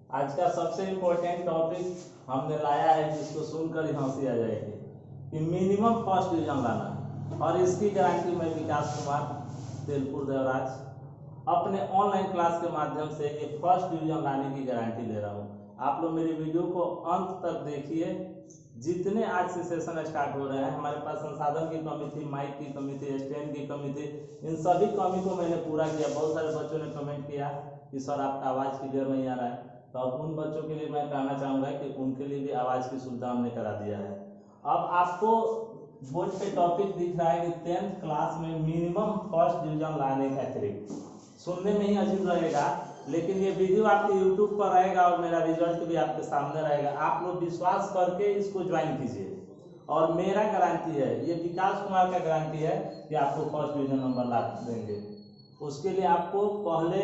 आज का सबसे इम्पोर्टेंट टॉपिक हमने लाया है जिसको सुनकर ही हंसी आ जाएगी कि मिनिमम फर्स्ट डिवीजन लाना, और इसकी गारंटी मैं विकास कुमार तेलपुर देवराज अपने ऑनलाइन क्लास के माध्यम से ये फर्स्ट डिवीजन लाने की गारंटी ले रहा हूँ। आप लोग मेरी वीडियो को अंत तक देखिए। जितने आज से सेशन स्टार्ट हो रहे हैं, हमारे पास संसाधन की कमी थी, माइक की कमी थी, स्टैंड की कमी थी, इन सभी कमी को मैंने पूरा किया। बहुत सारे बच्चों ने कमेंट किया कि सर आपका आवाज़ क्लियर नहीं आ रहा है, तो अब उन बच्चों के लिए मैं कहना चाहूँगा कि उनके लिए भी आवाज़ की सुविधा हमने करा दिया है। अब आपको बोर्ड पे टॉपिक दिख रहा है कि 10th क्लास में मिनिमम फर्स्ट डिवीजन लाने का ट्रिक। सुनने में ही अजीब लगेगा, लेकिन ये वीडियो आपके यूट्यूब पर रहेगा और मेरा रिजल्ट भी आपके सामने रहेगा। आप लोग विश्वास करके इसको ज्वाइन कीजिए, और मेरा गारंटी है, ये विकास कुमार का गारंटी है कि आपको फर्स्ट डिवीजन नंबर ला देंगे। उसके लिए आपको पहले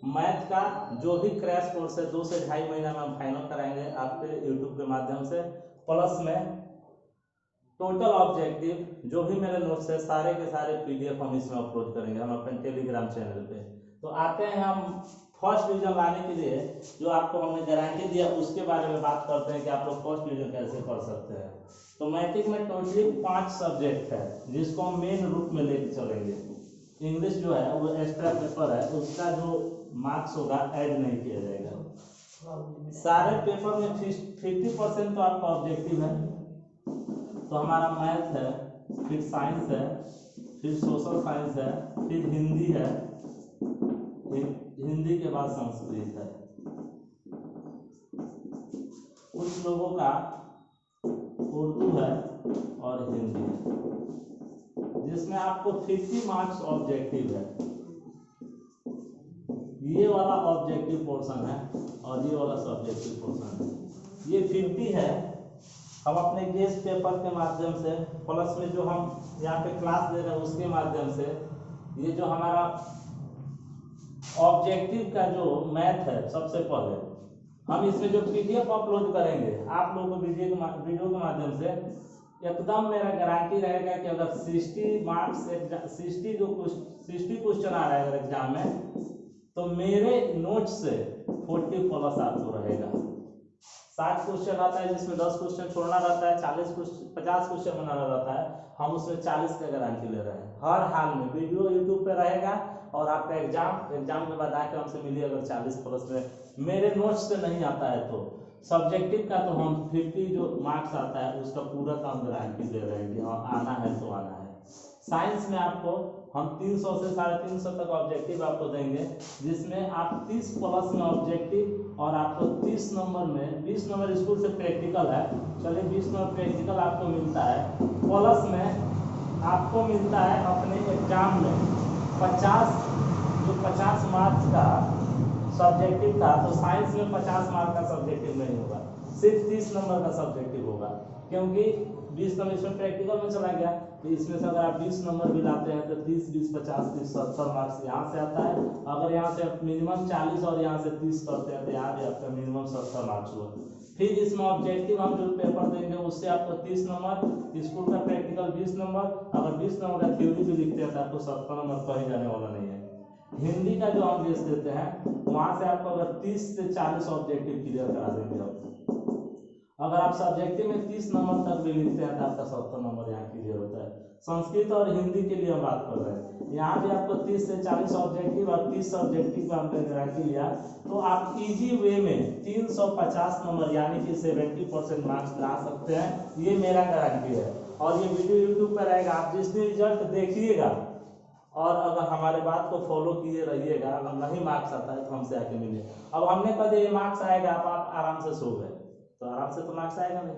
मैथ का जो भी क्रैश कोर्स है 2 से 2.5 महीना में हम फाइनल कराएंगे आपके यूट्यूब के माध्यम से, प्लस में टोटल ऑब्जेक्टिव जो भी मेरे नोट्स है सारे के सारे PDF हम इसमें अपलोड करेंगे हम अपने टेलीग्राम चैनल पे। तो आते हैं हम फर्स्ट डिवीजन लाने के लिए जो आपको हमने गारंटी दिया उसके बारे में बात करते हैं कि आप लोग फर्स्ट डिवीजन कैसे कर सकते हैं। तो मैट्रिक में टोटली 5 सब्जेक्ट है जिसको हम मेन रूप में लेके चलेंगे। इंग्लिश जो है वो एक्स्ट्रा पेपर है, उसका जो मार्क्स होगा ऐड नहीं किया जाएगा। सारे पेपर में 50% तो आपका ऑब्जेक्टिव है। तो हमारा मैथ है, फिर साइंस है, फिर सोशल साइंस है, फिर हिंदी है, हिंदी के बाद संस्कृत है। कुछ लोगों का उर्दू है और हिंदी है, जिसमें आपको 50 मार्क्स ऑब्जेक्टिव है। ये वाला ऑब्जेक्टिव पोर्शन है और ये वाला सब्जेक्टिव पोर्शन है। ये 50 है, हम अपने गेस्ट पेपर के माध्यम से प्लस में जो हम यहाँ पे क्लास दे रहे हैं उसके माध्यम से ये जो हमारा ऑब्जेक्टिव का जो मैथ है, सबसे पहले हम इसमें जो PDF अपलोड करेंगे आप लोगों को वीडियो के माध्यम से, एकदम मेरा गारंटी रहेगा कि अगर 60 मार्क्स 60 क्वेश्चन आ रहा है अगर एग्जाम में, तो मेरे नोट से 40 प्लस आपको रहेगा। 60 क्वेश्चन आता है जिसमें 10 क्वेश्चन छोड़ना रहता है, 50 क्वेश्चन बनाना रहता है, हम उसमें 40 का गारंटी ले रहे हैं। हर हाल में वीडियो यूट्यूब पे रहेगा और आपका एग्जाम के बाद आके हमसे मिलिए। अगर 40 प्लस में मेरे नोट्स से नहीं आता है तो सब्जेक्टिव का तो हम 50 जो मार्क्स आता है उसका पूरा काम गारंटी दे रहे हैं कि हाँ आना है तो आना है। साइंस में आपको हम 300 से 350 तक ऑब्जेक्टिव आपको देंगे, जिसमें आप 30 प्लस में ऑब्जेक्टिव और आपको 30 नंबर में 20 नंबर स्कूल से प्रैक्टिकल है। चलिए 20 नंबर प्रैक्टिकल आपको मिलता है, प्लस में आपको मिलता है अपने एग्जाम में 50 मार्क्स का सब्जेक्टिव था। तो साइंस में 50 मार्क का सब्जेक्टिव नहीं होगा, सिर्फ 30 नंबर का सब्जेक्टिव होगा, क्योंकि 20 नंबर इसमें प्रैक्टिकल में चला गया। तो इसमें से अगर आप 20 नंबर भी लाते हैं तो 30, 20, 50, 30, 70 मार्क्स यहाँ से आता है। अगर यहाँ से मिनिमम 40 और यहाँ से 30 करते हैं तो यहाँ भी आपका मिनिमम 70 मार्क्स हुआ। फिर इसमें ऑब्जेक्टिव हम जो पेपर देंगे उससे आपको 30 नंबर, स्कूल का प्रैक्टिकल 20 नंबर, अगर 20 नंबर का थ्योरी भी लिखते हैं तो आपको 70 नंबर कहीं जाने वाला नहीं है। हिंदी का जो हम बेस देते हैं वहां से आपको अगर 30 से 40 ऑब्जेक्टिव क्लियर करा देंगे। अगर आप सब्जेक्टिव में 30 नंबर तक भी लिखते हैं तो आपका 70 नंबर यहाँ क्लियर होता है। संस्कृत और हिंदी के लिए हम बात कर रहे हैं, यहाँ भी आपको 30 से 40 ऑब्जेक्टिव और 30 सब्जेक्टिव का हमने गारंटी लिया, तो आप इजी वे में 350 नंबर यानी कि 70% मार्क्स ला सकते हैं। ये मेरा गारंटी है और ये वीडियो यूट्यूब पर रहेगा। आप जिस दिन रिजल्ट देखिएगा और अगर हमारे बात को फॉलो किए रहिएगा, अगर नहीं मार्क्स आता है तो हमसे आके मिलिए। अब हमने कहा ये मार्क्स आएगा, आप आराम से सो गए तो आराम से तो मार्क्स आएगा नहीं,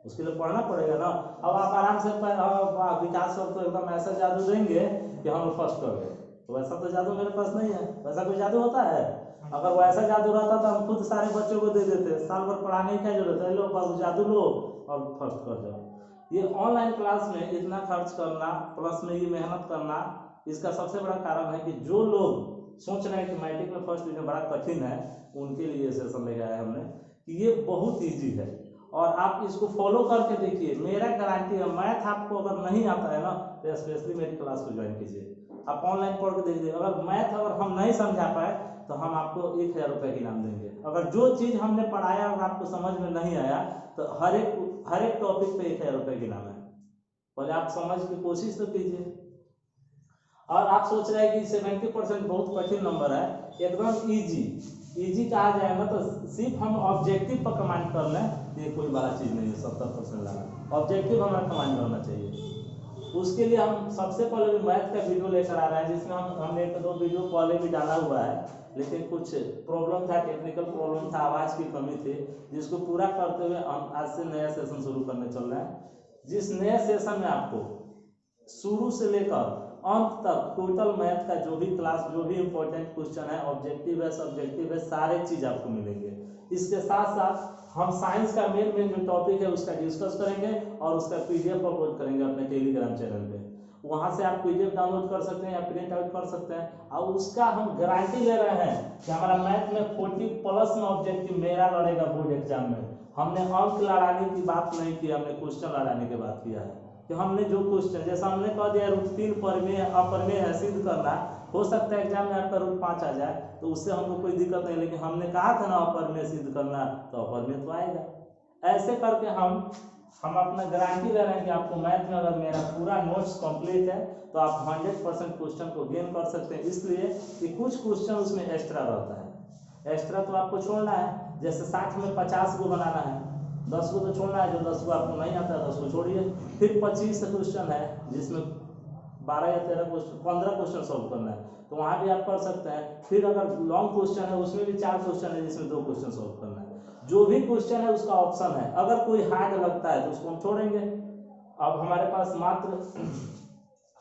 उसके लिए पढ़ना पड़ेगा ना। अब आप आराम से विकास सर तो एकदम ऐसा जादू देंगे कि हम फर्स्ट कर गए, तो वैसा तो जादू मेरे पास नहीं है। वैसा कोई जादू होता है? अगर वैसा जादू रहता तो हम खुद सारे बच्चों को दे देते, साल भर पढ़ाने की क्या जरूरत है, लो बाबू जादू लो और फर्स्ट कर जाओ। ये ऑनलाइन क्लास में इतना खर्च करना प्लस में ये मेहनत करना, इसका सबसे बड़ा कारण है कि जो लोग सोच रहे हैं कि मैट्रिक में फर्स्ट डिवीजन बड़ा कठिन है, उनके लिए सेशन लेके आया हमने कि ये बहुत इजी है और आप इसको फॉलो करके देखिए। मेरा गारंटी है, मैथ आपको अगर नहीं आता है ना तो स्पेशली मेरी क्लास को ज्वाइन कीजिए, आप ऑनलाइन पढ़ के देखिए। अगर मैथ अगर हम नहीं समझा पाए तो हम आपको 1000 रुपये का इनाम देंगे। अगर जो चीज़ हमने पढ़ाया और आपको समझ में नहीं आया तो हर एक टॉपिक पे 1000 रुपये का इनाम है। पहले आप समझ की कोशिश तो कीजिए। और आप सोच रहे हैं कि 70% बहुत कठिन नंबर है, एकदम इजी कहा जाएगा तो सिर्फ हम ऑब्जेक्टिव पर कमांड कर लें, ये कोई बड़ा चीज़ नहीं है। 70% लाना ऑब्जेक्टिव हमारा कमांड होना चाहिए। उसके लिए हम सबसे पहले भी मैथ का वीडियो लेकर आ रहे हैं, जिसमें हमने 1-2 वीडियो पहले भी डाला हुआ है, लेकिन कुछ प्रॉब्लम था, टेक्निकल प्रॉब्लम था, आवाज़ की कमी थी, जिसको पूरा करते हुए हम आज से नया सेशन शुरू करने चल रहे हैं। जिस नए सेशन में आपको शुरू से लेकर अंत तक टोटल मैथ का जो भी क्लास, जो भी इंपॉर्टेंट क्वेश्चन है, ऑब्जेक्टिव है, सब्जेक्टिव है, सारे चीज़ आपको मिलेंगे। इसके साथ साथ हम साइंस का मेन जो टॉपिक है उसका डिस्कस करेंगे और उसका PDF अपलोड करेंगे अपने टेलीग्राम चैनल पे। वहाँ से आप PDF डाउनलोड कर सकते हैं या प्रिंट आउट कर सकते हैं, और उसका हम गारंटी ले रहे हैं कि हमारा मैथ में 40+ में ऑब्जेक्टिव मेरा लड़ेगा बोर्ड एग्जाम में। हमने अंक लड़ाने की बात नहीं की, हमने क्वेश्चन लड़ाने की बात किया है कि हमने जो क्वेश्चन, जैसा हमने कह दिया रूट 3 प्रमेय अपरमेय है सिद्ध करना, हो सकता है एग्जाम में आपका रूट 5 आ जाए तो उससे हमको कोई दिक्कत नहीं, लेकिन हमने कहा था ना अपरमेय सिद्ध करना, तो अपरमेय तो आएगा। ऐसे करके हम अपना गारंटी ले रहे हैं कि आपको मैथ में अगर मेरा पूरा नोट्स कंप्लीट है तो आप 100% क्वेश्चन को गेन कर सकते हैं। इसलिए कि कुछ क्वेश्चन उसमें एक्स्ट्रा रहता है, एक्स्ट्रा तो आपको छोड़ना है। जैसे 60 में 50 को बनाना है, 10 को तो छोड़ना है, जो 10 को आपको नहीं आता है 10 को छोड़िए। फिर 25 क्वेश्चन है जिसमें 12 या 13 क्वेश्चन, 15 क्वेश्चन सॉल्व करना है, तो वहाँ भी आप कर सकते हैं। फिर अगर लॉन्ग क्वेश्चन है उसमें भी 4 क्वेश्चन है जिसमें 2 क्वेश्चन सॉल्व करना है। जो भी क्वेश्चन है उसका ऑप्शन है, अगर कोई हार्ड लगता है तो उसको हम छोड़ेंगे। अब हमारे पास मात्र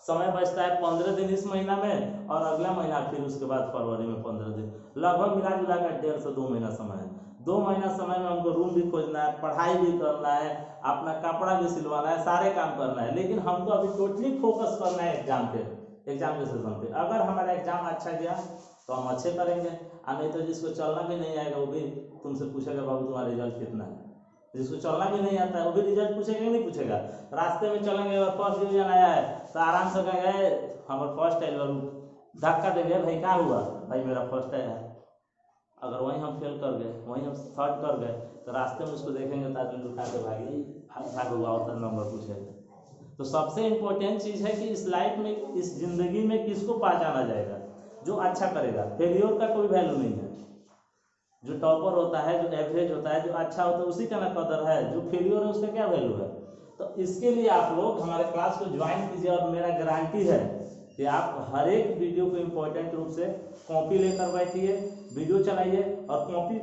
समय बचता है 15 दिन इस महीना में, और अगला महीना फिर उसके बाद फरवरी में 15 दिन, लगभग मिला जुला कर 1.5 से 2 महीना समय है। 2 महीना समय में हमको रूम भी खोजना है, पढ़ाई भी करना है, अपना कपड़ा भी सिलवाना है, सारे काम करना है, लेकिन हमको अभी टोटली फोकस करना है एग्जाम के सेशन पे। अगर हमारा एग्जाम अच्छा गया तो हम अच्छे करेंगे, और नहीं तो जिसको चलना भी नहीं आएगा वो भी तुमसे पूछेगा बाबू तुम्हारा रिजल्ट कितना है। जिसको चलना भी नहीं आता है वो भी रिजल्ट पूछेगा कि नहीं पूछेगा। रास्ते में चलेंगे और फर्स्ट डिवीजन आया है तो आराम से कहेंगे हमारा फर्स्ट है, धक्का देंगे भाई क्या हुआ, भाई मेरा फर्स्ट आया है। अगर वहीं हम फेल कर गए, वहीं हम थर्ड कर गए, तो रास्ते में उसको देखेंगे तो आदमी उठा के भाग हुआ होता नंबर पूछेगा। तो सबसे इम्पोर्टेंट चीज़ है कि इस लाइफ में, इस जिंदगी में किसको पहचाना जाएगा, जो अच्छा करेगा। फेलियर का कोई वैल्यू नहीं है। जो टॉपर होता है, जो एवरेज होता है, जो अच्छा होता है, उसी का ना कदर है। जो फेलियर है उसका क्या वैल्यू है। तो इसके लिए आप लोग हमारे क्लास को ज्वाइन कीजिए, और मेरा गारंटी है कि आप हर एक वीडियो को इम्पोर्टेंट रूप से कॉपी लेकर बैठिए, वीडियो चलाइए और कॉपी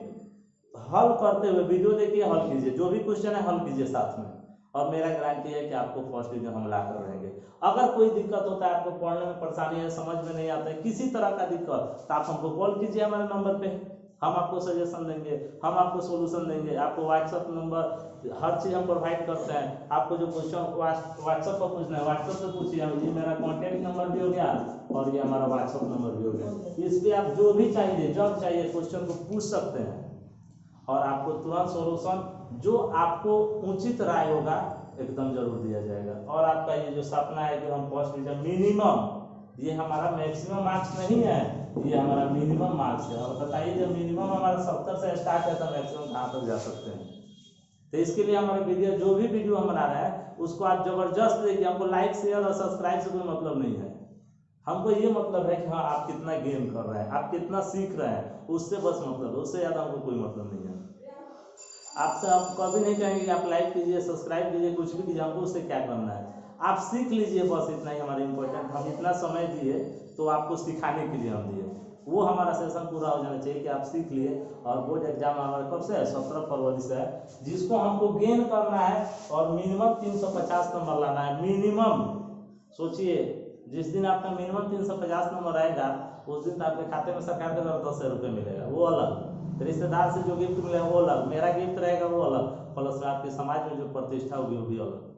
हल करते हुए वीडियो देखिए, हल कीजिए, जो भी क्वेश्चन है हल कीजिए साथ में, और मेरा गारंटी है कि आपको फर्स्ट डिवीजन हम ला कर रहेंगे। अगर कोई दिक्कत होता है, आपको पढ़ने में परेशानी है, समझ में नहीं आता है, किसी तरह का दिक्कत, तो आप हमको कॉल कीजिए हमारे नंबर पे, हम आपको सजेशन देंगे, हम आपको सोल्यूशन देंगे। आपको व्हाट्सअप नंबर, हर चीज़ हम प्रोवाइड करते हैं। आपको जो क्वेश्चन व्हाट्सअप पर पूछना है व्हाट्सअप पर पूछिए। ये मेरा कॉन्टैक्ट नंबर भी हो गया और ये हमारा व्हाट्सअप नंबर भी हो गया। इस पर आप जो भी चाहिए, जब चाहिए क्वेश्चन को पूछ सकते हैं, और आपको तुरंत सोल्यूशन जो आपको उचित राय होगा एकदम जरूर दिया जाएगा। और आपका ये जो सपना है कि हम फर्स्ट डिवीजन मिनिमम, ये हमारा मैक्सिमम मार्क्स नहीं है, ये हमारा मिनिमम मार्क्स है। और बताइए जब मिनिमम हमारा 70 से स्टार्ट है तो मैक्सिमम कहाँ तक जा सकते हैं। तो इसके लिए हमारा वीडियो, जो भी वीडियो हम बना रहे हैं उसको आप जबरदस्त देखिए। हमको लाइक, शेयर और सब्सक्राइब से कोई मतलब नहीं है। हमको ये मतलब है कि हाँ आप कितना गेन कर रहे हैं, आप कितना सीख रहे हैं, उससे बस मतलब है, उससे ज़्यादा हमको कोई मतलब नहीं है। आपसे आप कभी नहीं कहेंगे कि आप लाइक कीजिए, सब्सक्राइब कीजिए, कुछ भी कीजिए, हमको उससे क्या करना है। आप सीख लीजिए, बस इतना ही हमारा इम्पोर्टेंट। हम इतना समय दिए तो आपको सिखाने के लिए हम दिए, वो हमारा सेशन पूरा हो जाना चाहिए कि आप सीख लिए। और बोर्ड एग्जाम हमारे कब से है, 17 फरवरी से है, जिसको हमको गेन करना है और मिनिमम 350 नंबर लाना है। मिनिमम सोचिए, जिस दिन आपका मिनिमम 350 नंबर आएगा उस दिन आपके खाते में सरकार की तरफ 10,000 रुपये मिलेगा, वो अलग। रिश्तेदार से जो गिफ्ट मिलेगा वो अलग, मेरा गिफ्ट रहेगा वो अलग, प्लस में आपके समाज में जो प्रतिष्ठा होगी वो भी अलग।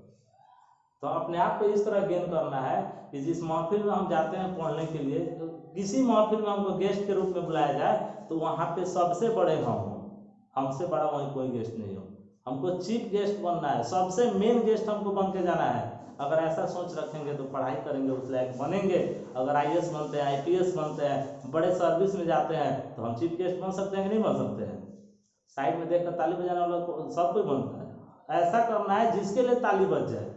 तो अपने आप को इस तरह गेन करना है कि जिस महफिल में हम जाते हैं पढ़ने के लिए, तो किसी महफिल में हमको गेस्ट के रूप में बुलाया जाए तो वहाँ पे सबसे बड़े हम हों, हमसे बड़ा वहीं कोई गेस्ट नहीं हो। हमको चीफ गेस्ट बनना है, सबसे मेन गेस्ट हमको बन के जाना है। अगर ऐसा सोच रखेंगे तो पढ़ाई करेंगे उस लायक बनेंगे। अगर IAS बनते हैं, IPS बनते हैं, बड़े सर्विस में जाते हैं, तो हम चीफ गेस्ट बन सकते हैं कि नहीं बन सकते हैं? साइड में देखकर ताली बजाने वाला सब कोई बनता है। ऐसा करना है जिसके लिए ताली बज जाए।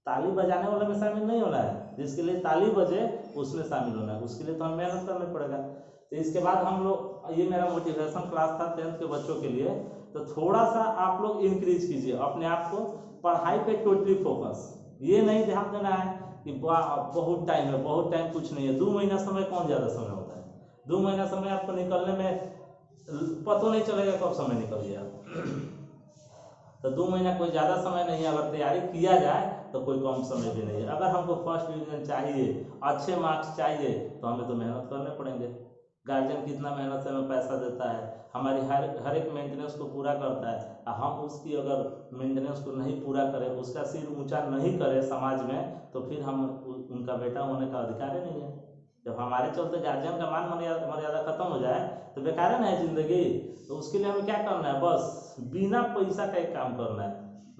ताली बजाने वाले में शामिल नहीं होना है, जिसके लिए ताली बजे उसमें शामिल होना है। उसके लिए तो हमें मेहनत करना पड़ेगा। तो इसके बाद हम लोग, ये मेरा मोटिवेशन क्लास था 10th के बच्चों के लिए, तो थोड़ा सा आप लोग इंक्रीज कीजिए अपने आप को, पढ़ाई पे टोटली फोकस। ये नहीं ध्यान देना है कि बहुत टाइम है, बहुत टाइम कुछ नहीं है। 2 महीना समय कौन ज़्यादा समय होता है? 2 महीना समय आपको निकलने में पता नहीं चलेगा कब समय निकल गया। तो 2 महीना कोई ज़्यादा समय नहीं है। अगर तैयारी किया जाए तो कोई कम समय भी नहीं है। अगर हमको फर्स्ट डिवीजन चाहिए, अच्छे मार्क्स चाहिए, तो हमें तो मेहनत करने पड़ेंगे। गार्जियन कितना मेहनत से हमें पैसा देता है, हमारी हर एक मेंटेनेंस को पूरा करता है। हम उसकी अगर मेंटेनेंस को नहीं पूरा करें, उसका सिर ऊंचा नहीं करें समाज में, तो फिर हम उनका बेटा होने का अधिकार ही नहीं है। जब हमारे चलते गार्जियन का मान मर्यादा खत्म हो जाए तो बेकार है ना जिंदगी। तो उसके लिए हमें क्या करना है? बस बिना पैसा का एक काम करना है,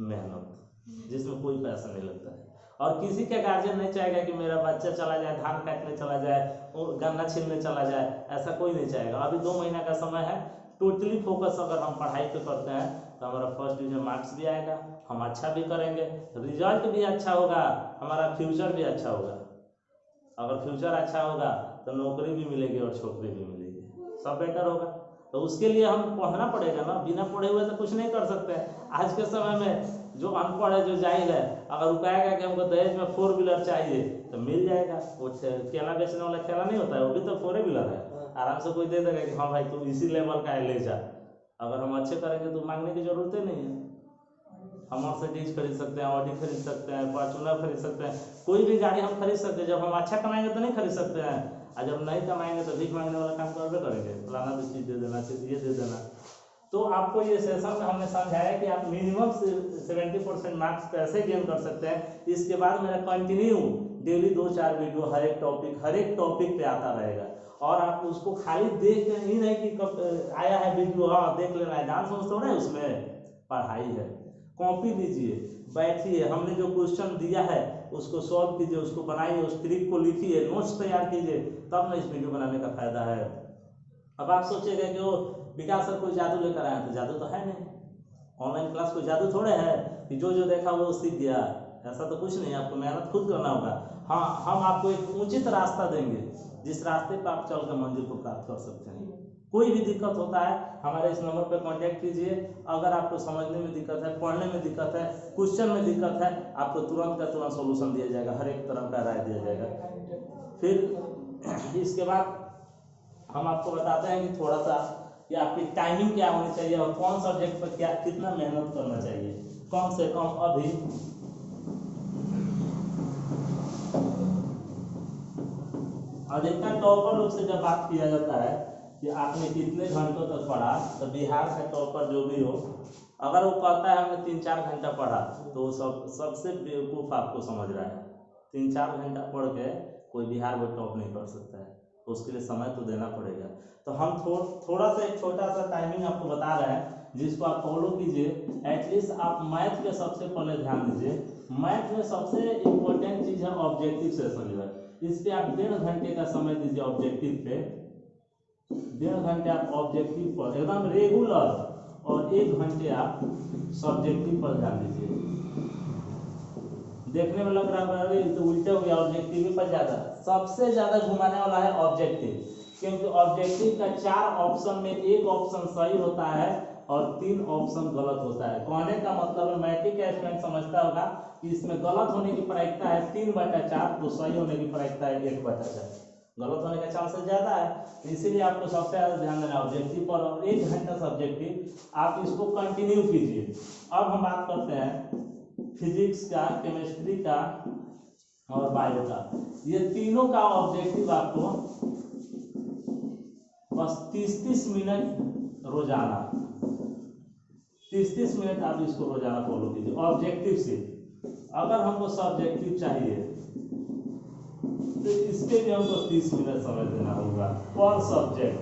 मेहनत, जिसमें कोई पैसा नहीं लगता है। और किसी का गार्जियन नहीं चाहेगा कि मेरा बच्चा चला जाए, धान काटने चला जाए, गन्ना छीलने चला जाए, ऐसा कोई नहीं चाहेगा। अभी 2 महीना का समय है, टोटली फोकस अगर हम पढ़ाई पे करते हैं तो हमारा फर्स्ट डिवीजन मार्क्स भी आएगा, हम अच्छा भी करेंगे, रिजल्ट भी अच्छा होगा, हमारा फ्यूचर भी अच्छा होगा। अगर फ्यूचर अच्छा होगा तो नौकरी भी मिलेगी और छोकरी भी मिलेगी, सब बेटर होगा। तो उसके लिए हम पढ़ना पड़ेगा ना, बिना पढ़े हुए तो कुछ नहीं कर सकते हैं। आज के समय में जो अनपढ़ है, जो जाहिल है, अगर वो कहेगा कि हमको दहेज में 4 व्हीलर चाहिए तो मिल जाएगा। वो केला बेचने वाला ठेला नहीं होता है, वो भी तो 4 व्हीलर है, आराम से कोई दे देगा कि हाँ भाई तू इसी लेवल का है, ले जा। अगर हम अच्छे करेंगे तो मांगने की जरूरत ही नहीं है। हम मर्सिडीज खरीद सकते हैं, ऑडी खरीद सकते हैं, फॉर्चूनर खरीद सकते हैं, कोई भी गाड़ी हम खरीद सकते हैं। जब हम अच्छा कमाएंगे तो नहीं खरीद सकते हैं, और जब नहीं कमाएंगे तो भीख मांगने वाला काम करबे करेंगे, फलाना भी चीज़ दे देना, ये दे देना। तो आपको ये सेशन में हमने समझाया कि आप मिनिमम 70% मार्क्स कैसे गेन कर सकते हैं। इसके बाद मेरा कंटिन्यू डेली 2-4 वीडियो हर एक टॉपिक पे आता रहेगा, और आप उसको खाली देख के ही नहीं कि कब आया है वीडियो, हाँ देख लेना है, डांस वांस थोड़ा है उसमें, पढ़ाई है। कॉपी लीजिए, बैठिए, हमने जो क्वेश्चन दिया है उसको सॉल्व कीजिए, उसको बनाइए, उस ट्रिक को लिखिए, नोट्स तैयार कीजिए, तब ना इस वीडियो बनाने का फायदा है। अब आप सोचेगा कि वो विकास सर कोई जादू लेकर आए, तो जादू तो है नहीं। ऑनलाइन क्लास कोई जादू थोड़े है कि जो जो देखा वो सीख गया, ऐसा तो कुछ नहीं। आपको मेहनत खुद करना होगा। हाँ, हम आपको एक उचित रास्ता देंगे, जिस रास्ते पर आप चलकर मंजिल को प्राप्त कर सकते हैं। कोई भी दिक्कत होता है हमारे इस नंबर पर कांटेक्ट कीजिए। अगर आपको समझने में दिक्कत है, पढ़ने में दिक्कत है, क्वेश्चन में दिक्कत है, आपको तुरंत का तुरंत सोल्यूशन दिया जाएगा, हर एक तरह का राय दिया जाएगा। फिर इसके बाद हम आपको बताते हैं कि थोड़ा सा कि आपकी टाइमिंग क्या होनी चाहिए और कौन सब्जेक्ट पर क्या कितना मेहनत करना चाहिए। कम से कम अभी अधिकतर टॉपर लोग से जब बात किया जाता है कि आपने कितने घंटों तक पढ़ा, तो बिहार का टॉपर जो भी हो, अगर वो कहता है हमने 3-4 घंटा पढ़ा, तो सबसे बेवकूफ़ आपको समझ रहा है। 3-4 घंटा पढ़ के कोई बिहार में टॉप नहीं कर सकता है, तो उसके लिए समय तो देना पड़ेगा। तो हम थोड़ा सा एक छोटा सा टाइमिंग आपको बता रहे हैं, जिसको आप फॉलो कीजिए। एटलीस्ट आप मैथ पे सबसे पहले ध्यान दीजिए। मैथ में सबसे इम्पोर्टेंट चीज़ है ऑब्जेक्टिव सेशन जो है, इस पर आप 1.5 घंटे का समय दीजिए। ऑब्जेक्टिव पे 1.5 घंटे आप ऑब्जेक्टिव पर एकदम रेगुलर, और 1 घंटे आप सब्जेक्टिव पर ध्यान दीजिए। देखने में लग रहा है तो उल्टे हो गया, ऑब्जेक्टिव पर ज़्यादा, सबसे ज़्यादा घुमाने वाला है ऑब्जेक्टिव, क्योंकि ऑब्जेक्टिव का 4 ऑप्शन में 1 ऑप्शन सही होता है और 3 ऑप्शन गलत होता है। कहने का मतलब है, मैट्रिक का स्टूडेंट समझता होगा कि इसमें गलत होने की प्रायिकता है 3/4, तो सही होने की प्रायिकता है 1/4। गलत होने का चांसेस ज़्यादा है, तो इसीलिए आपको सबसे ज़्यादा ध्यान देना ऑब्जेक्टिव पर, और 1 घंटा सब्जेक्टिव आप इसको कंटिन्यू कीजिए। अब हम बात करते हैं फिजिक्स का, केमिस्ट्री का और बायो का। ये तीनों का ऑब्जेक्टिव आपको बस 30-30 मिनट रोजाना, 30-30 मिनट आप इसको रोजाना फॉलो कीजिए। ऑब्जेक्टिव से अगर हमको सब्जेक्टिव चाहिए तो इसके लिए हमको 30 मिनट समय देना होगा पर सब्जेक्ट।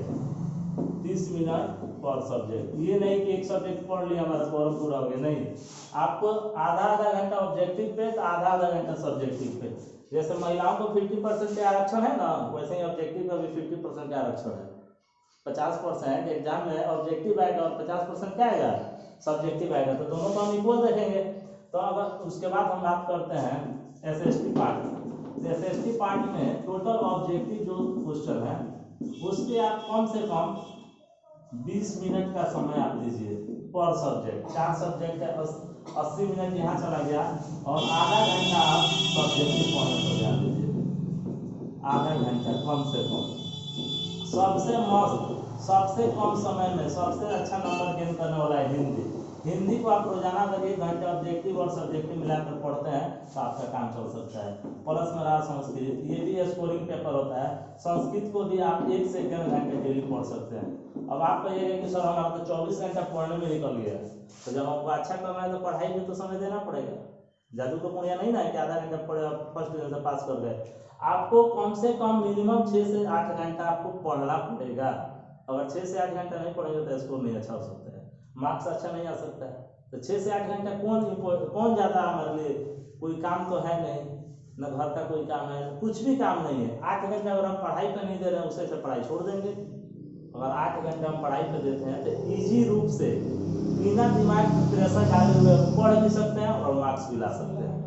30 मिनट पर सब्जेक्ट। ये नहीं कि एक सब्जेक्ट पढ़ लिया हमारा फॉर्म पूरा हो गया, नहीं, आपको आधा आधा घंटा ऑब्जेक्टिव पे तो आधा आधा घंटा सब्जेक्टिव पे। जैसे महिलाओं को 50% के आरक्षण है ना, वैसे ही ऑब्जेक्टिव का भी 50% का आरक्षण है। 50% एग्जाम में ऑब्जेक्टिव आएगा और 50% क्या आएगा, सब्जेक्टिव आएगा, तो दोनों को हम इक्वल देखेंगे। तो अगर उसके बाद हम बात करते हैं SST पार्ट। SST पार्ट में टोटल ऑब्जेक्टिव जो क्वेश्चन है उसके आप कम से कम 20 मिनट का समय आप दीजिए पर सब्जेक्ट। 4 सब्जेक्ट है, 80 मिनट यहाँ चला गया, और आधा घंटा आप सब्जेक्टिव पढ़ने पर ध्यान दीजिए, आधा घंटा कम से कम। सबसे मस्त, सबसे कम समय में सबसे अच्छा नंबर गेन करने वाला है हिंदी। हिंदी को आप रोजाना अगर 1 घंटे ऑब्जेक्टिव और सब्जेक्टिव मिलाकर पढ़ते हैं तो आपका काम चल सकता है। प्लस में रहा संस्कृत, ये भी स्कोरिंग पेपर होता है, संस्कृत को भी आप 1 से 1.5 घंटे डेली पढ़ सकते हैं। अब आप कहिएगा कि सर हमारा तो 24 घंटा पढ़ने में निकल गया, तो जब आपको अच्छा करना है तो पढ़ाई में तो समय देना पड़ेगा। जादू तो पुण्य नहीं ना है कि आधा घंटा पढ़े और फर्स्ट डिवीजन से पास कर गए। आपको कम से कम मिनिमम 6 से 8 घंटा आपको पढ़ना पड़ेगा। अगर 6 से 8 घंटा नहीं पढ़ेंगे तो स्कोर नहीं अच्छा हो सकता है, मार्क्स अच्छा नहीं आ सकता है। तो 6 से 8 घंटा कौन ज़्यादा हमारे लिए, कोई काम तो है नहीं, न घर का कोई काम है, कुछ भी काम नहीं है। 8 घंटा अगर हम पढ़ाई पर नहीं दे रहे हैं, उससे पढ़ाई छोड़ देंगे। अगर 8 घंटे हम पढ़ाई पर देते हैं तो ईजी रूप से बिना दिमाग प्रेशर डाले हुए पढ़ भी सकते हैं और मार्क्स भी ला सकते हैं।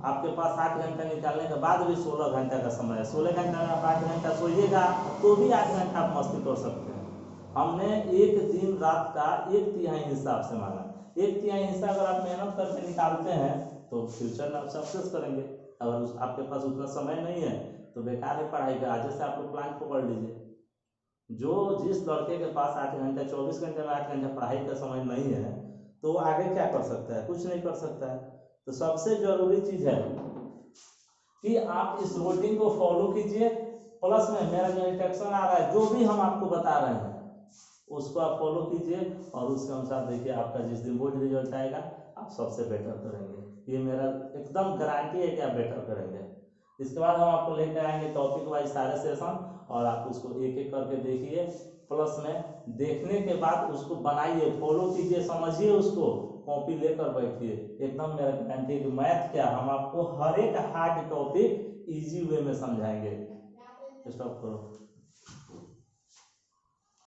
आपके पास 8 घंटा निकालने के बाद भी 16 घंटा का समय है। 16 घंटा में आप 8 घंटा सोइएगा तो भी 8 घंटा आप मस्ती कर सकते हैं। हमने एक दिन रात का 1/3 हिस्सा आपसे मांगा। 1/3 हिस्सा अगर आप मेहनत करके निकालते हैं तो फ्यूचर में आप सक्सेस करेंगे। अगर आपके पास उतना समय नहीं है तो बेकार है पढ़ाई का। आज से आप लोग प्लान पकड़ लीजिए। जो जिस लड़के के पास 8 घंटा 24 घंटे में 8 घंटा पढ़ाई का समय नहीं है तो वो आगे क्या कर सकता है, कुछ नहीं कर सकता है। तो सबसे जरूरी चीज है कि आप इस रूटीन को फॉलो कीजिए। प्लस में मेरा जो इंस्ट्रक्शन आ रहा है, जो भी हम आपको बता रहे हैं उसको आप फॉलो कीजिए, और उसके अनुसार देखिए आपका जिस दिन बोर्ड रिजल्ट आएगा आप सबसे बेटर करेंगे। ये मेरा एकदम गारंटी है कि आप बेटर करेंगे। इसके बाद हम आपको लेकर आएंगे टॉपिक वाइज सारे सेशन, और आप उसको एक एक करके देखिए। प्लस में देखने के बाद उसको बनाइए, फॉलो कीजिए, समझिए उसको, कॉपी लेकर बैठिए। एकदम मेरा गारंटी है कि मैथ क्या, हम आपको हर एक हार्ड टॉपिक इजी वे में समझाएंगे। स्टॉप करो।